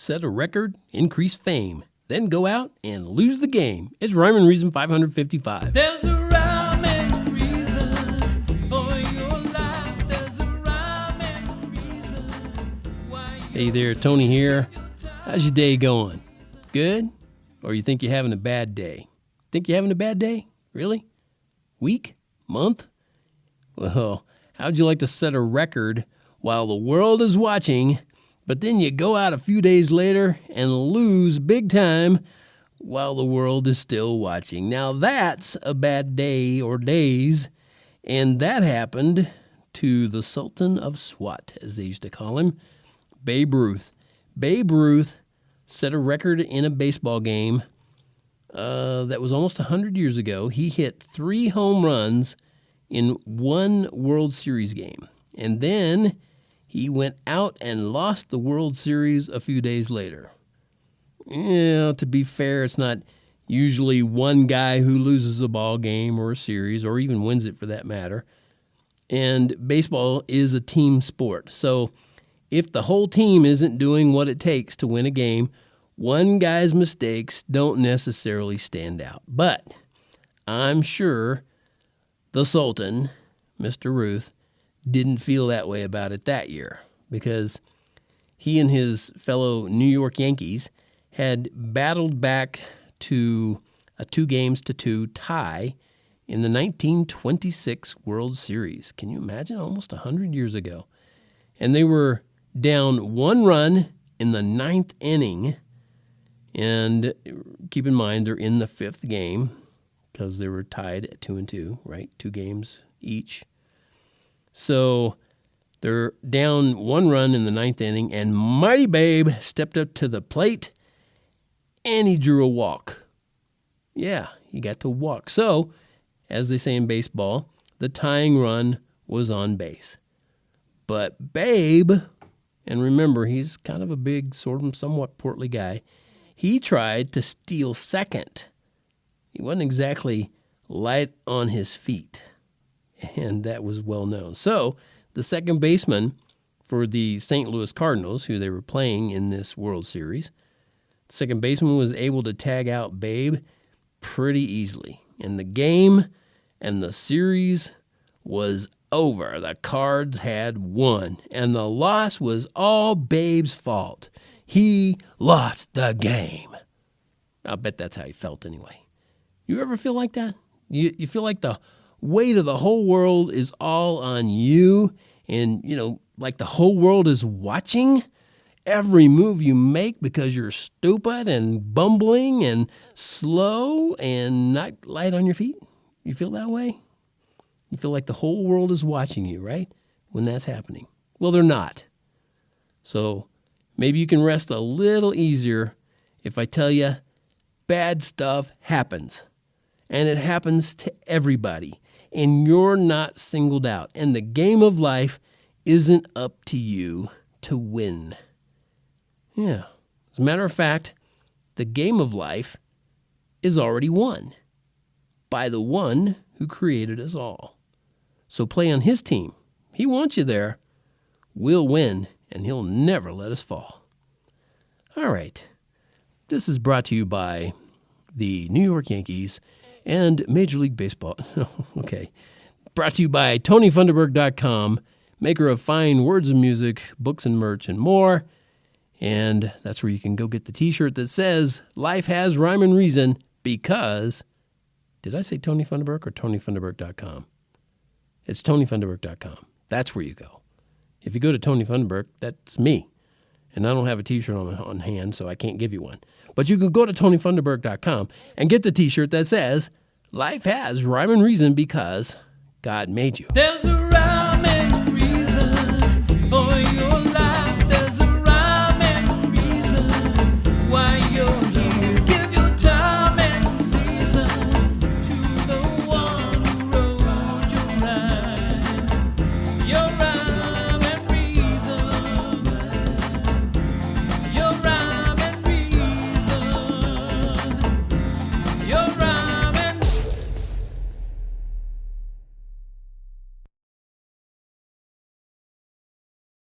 set a record, increase fame, then go out and lose the game. It's Rhyme and Reason 555. There's a rhyme and reason for your life. There's a rhyme and reason why you... Hey there, Tony here. How's your day going? Good? Or you think you're having a bad day? Think you're having a bad day? Really? Week? Month? Well, how'd you like to set a record while the world is watching, but then you go out a few days later and lose big time while the world is still watching? Now that's a bad day or days, and that happened to the Sultan of Swat, as they used to call him, Babe Ruth. Babe Ruth set a record in a baseball game that was almost 100 years ago. He hit 3 home runs in one World Series game, and then he went out and lost the World Series a few days later. Yeah, to be fair, it's not usually one guy who loses a ball game or a series, or even wins it for that matter. And baseball is a team sport. So if the whole team isn't doing what it takes to win a game, one guy's mistakes don't necessarily stand out. But I'm sure the Sultan, Mr. Ruth, didn't feel that way about it that year, because he and his fellow New York Yankees had battled back to a 2-2 tie in the 1926 World Series. Can you imagine? Almost 100 years ago. And they were down 1 run in the 9th inning. And keep in mind, they're in the 5th game because they were tied at 2-2, right? 2 games each. So they're down 1 run in the 9th inning, and Mighty Babe stepped up to the plate, and he drew a walk. Yeah, he got to walk. So, as they say in baseball, the tying run was on base. But Babe, and remember, he's kind of a big, somewhat portly guy, he tried to steal second. He wasn't exactly light on his feet, and that was well known. So the second baseman for the St. Louis Cardinals, who they were playing in this World Series, the second baseman was able to tag out Babe pretty easily. And the game and the series was over. The Cards had won, and the loss was all Babe's fault. He lost the game. I'll bet that's how he felt anyway. You ever feel like that? You feel like the weight of the whole world is all on you, and, like the whole world is watching every move you make because you're stupid and bumbling and slow and not light on your feet? You feel that way? You feel like the whole world is watching you, right? When that's happening. Well, they're not. So maybe you can rest a little easier if I tell you bad stuff happens. And it happens to everybody. And you're not singled out. And the game of life isn't up to you to win. Yeah. As a matter of fact, the game of life is already won by the one who created us all. So play on his team. He wants you there. We'll win, and he'll never let us fall. All right. This is brought to you by the New York Yankees and Major League Baseball. Okay. Brought to you by TonyFunderburk.com, maker of fine words and music, books and merch, and more. And that's where you can go get the t-shirt that says, Life Has Rhyme and Reason, because, did I say Tony Funderburk or TonyFunderburk.com? It's TonyFunderburk.com. That's where you go. If you go to Tony Funderburk, that's me. And I don't have a t-shirt on hand, so I can't give you one. But you can go to TonyFunderburk.com and get the t-shirt that says, Life Has Rhyme and Reason because God made you. There's a rhyme and reason for your